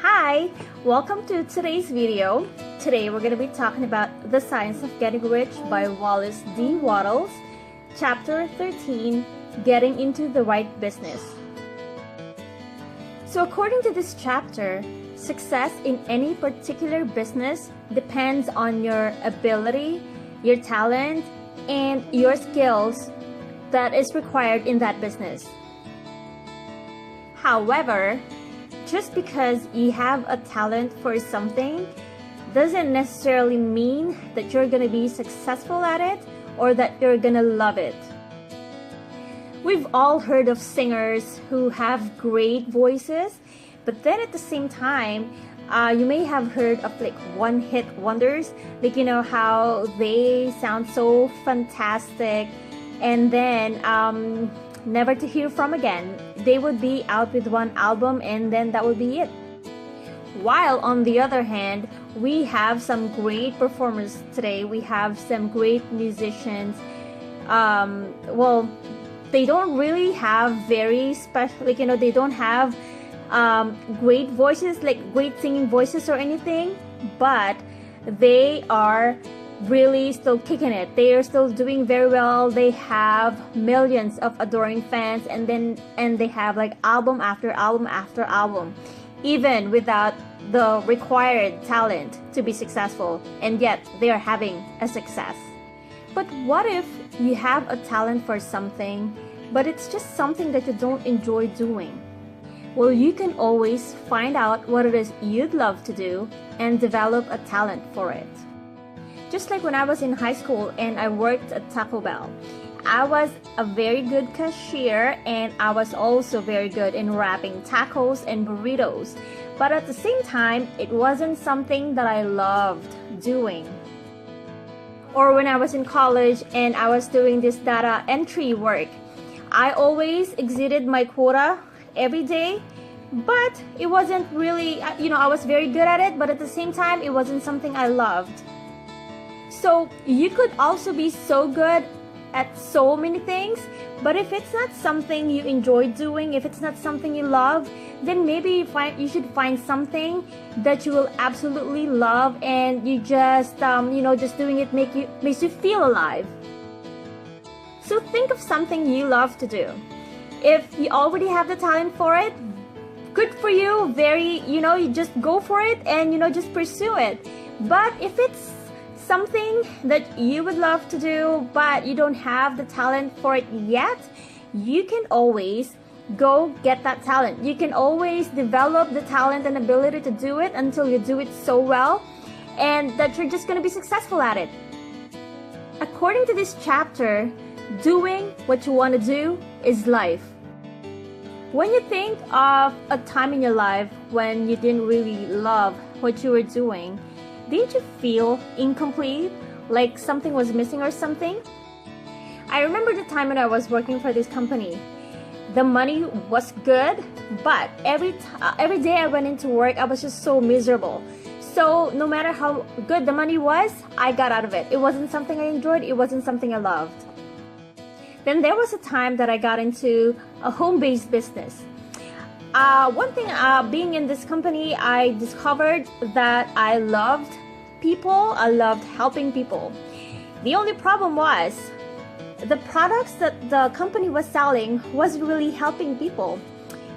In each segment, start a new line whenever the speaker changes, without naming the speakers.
Hi, welcome to today's video. Today we're going to be talking about The Science of Getting Rich by Wallace D. Wattles, Chapter 13, Getting into the Right Business. So according to this chapter, success in any particular business depends on your ability, your talent, and your skills that is required in that business. However, just because you have a talent for something doesn't necessarily mean that you're going to be successful at it or that you're going to love it. We've all heard of singers who have great voices, but then at the same time, you may have heard of like one-hit wonders, like how they sound so fantastic and then never to hear from again. They would be out with one album and then that would be it. While on the other hand, we have some great performers today. We have some great musicians. They don't really have very special, they don't have great voices, like great singing voices or anything, but they are really still kicking it. They are still doing very well. They have millions of adoring fans, and they have like album after album after album, even without the required talent to be successful, and yet they are having a success. But what if you have a talent for something, but it's just something that you don't enjoy doing? Well, you can always find out what it is you'd love to do and develop a talent for it. Just like when I was in high school and I worked at Taco Bell, I was a very good cashier and I was also very good in wrapping tacos and burritos. But at the same time, it wasn't something that I loved doing. Or when I was in college and I was doing this data entry work, I always exceeded my quota every day, but it wasn't really, I was very good at it, but at the same time, it wasn't something I loved. So you could also be so good at so many things, but if it's not something you enjoy doing, if it's not something you love, then maybe you should find something that you will absolutely love, and you just just doing it makes you feel alive. So think of something you love to do. If you already have the talent for it, good for you. You just go for it and just pursue it. But if it's something that you would love to do but you don't have the talent for it yet, you can always go get that talent. You can always develop the talent and ability to do it until you do it so well and that you're just going to be successful at it. According to this chapter, doing what you want to do is life. When you think of a time in your life when you didn't really love what you were doing, did you feel incomplete, like something was missing or something? I remember the time when I was working for this company. The money was good, but every day I went into work, I was just so miserable. So no matter how good the money was, I got out of it. It wasn't something I enjoyed. It wasn't something I loved. Then there was a time that I got into a home-based business. One thing, being in this company, I discovered that I loved people. I loved helping people. The only problem was the products that the company was selling wasn't really helping people.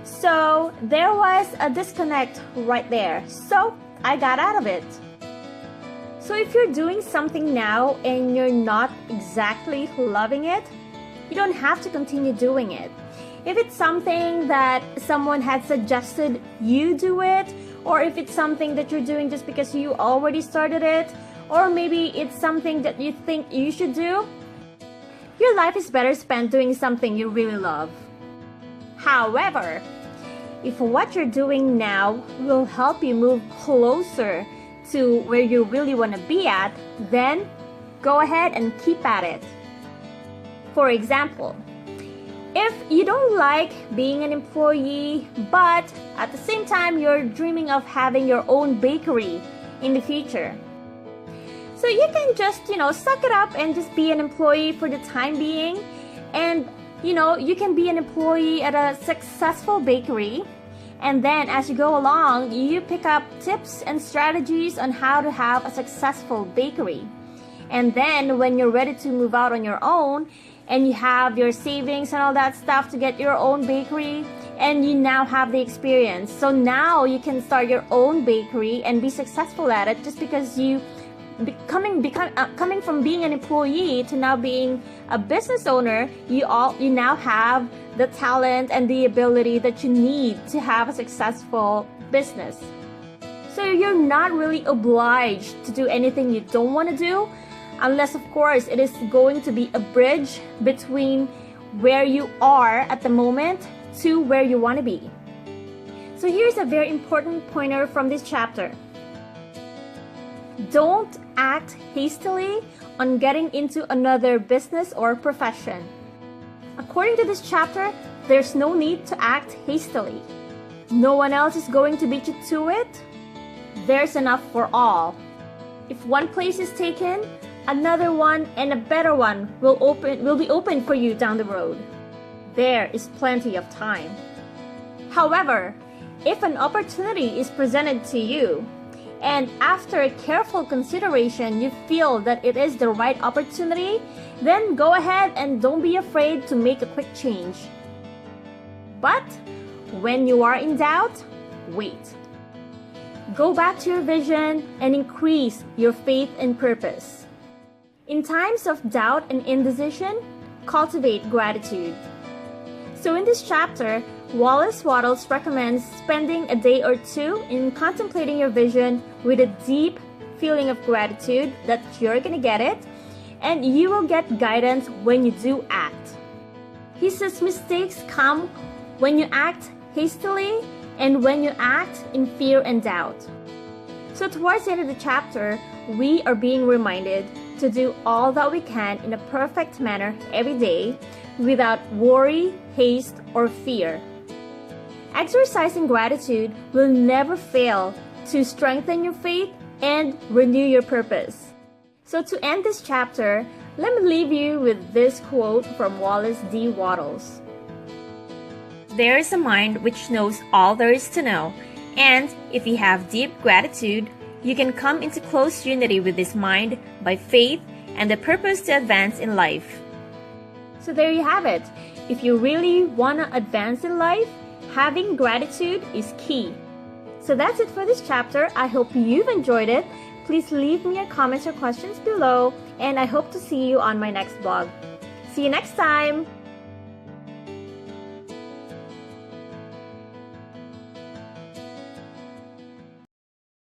So there was a disconnect right there. So I got out of it. So if you're doing something now and you're not exactly loving it, you don't have to continue doing it. If it's something that someone had suggested you do it, or if it's something that you're doing just because you already started it, or maybe it's something that you think you should do, your life is better spent doing something you really love. However, if what you're doing now will help you move closer to where you really want to be at, then go ahead and keep at it. For example, if you don't like being an employee, but at the same time you're dreaming of having your own bakery in the future, so you can just, suck it up and just be an employee for the time being. And, you can be an employee at a successful bakery And then as you go along, you pick up tips and strategies on how to have a successful bakery. And then when you're ready to move out on your own and you have your savings and all that stuff to get your own bakery, and you now have the experience. So now you can start your own bakery and be successful at it, just because you coming from being an employee to now being a business owner, you now have the talent and the ability that you need to have a successful business. So you're not really obliged to do anything you don't want to do, unless of course it is going to be a bridge between where you are at the moment to where you want to be. So here's a very important pointer from this chapter. Don't act hastily on getting into another business or profession. According to this chapter, there's no need to act hastily. No one else is going to beat you to it. There's enough for all. If one place is taken, another one and a better one will be open for you down the road. There is plenty of time. However, if an opportunity is presented to you, and after a careful consideration you feel that it is the right opportunity, then go ahead and don't be afraid to make a quick change. But when you are in doubt, wait. Go back to your vision and increase your faith and purpose. In times of doubt and indecision, cultivate gratitude. So in this chapter, Wallace Wattles recommends spending a day or two in contemplating your vision with a deep feeling of gratitude that you're gonna get it, and you will get guidance when you do act. He says mistakes come when you act hastily and when you act in fear and doubt. So towards the end of the chapter, we are being reminded to do all that we can in a perfect manner every day without worry, haste, or fear. Exercising gratitude will never fail to strengthen your faith and renew your purpose. So to end this chapter, let me leave you with this quote from Wallace D. Wattles. There is a mind which knows all there is to know, and if you have deep gratitude, you can come into close unity with this mind by faith and the purpose to advance in life. So there you have it. If you really want to advance in life, having gratitude is key. So that's it for this chapter. I hope you've enjoyed it. Please leave me your comments or questions below, and I hope to see you on my next vlog. See you next time!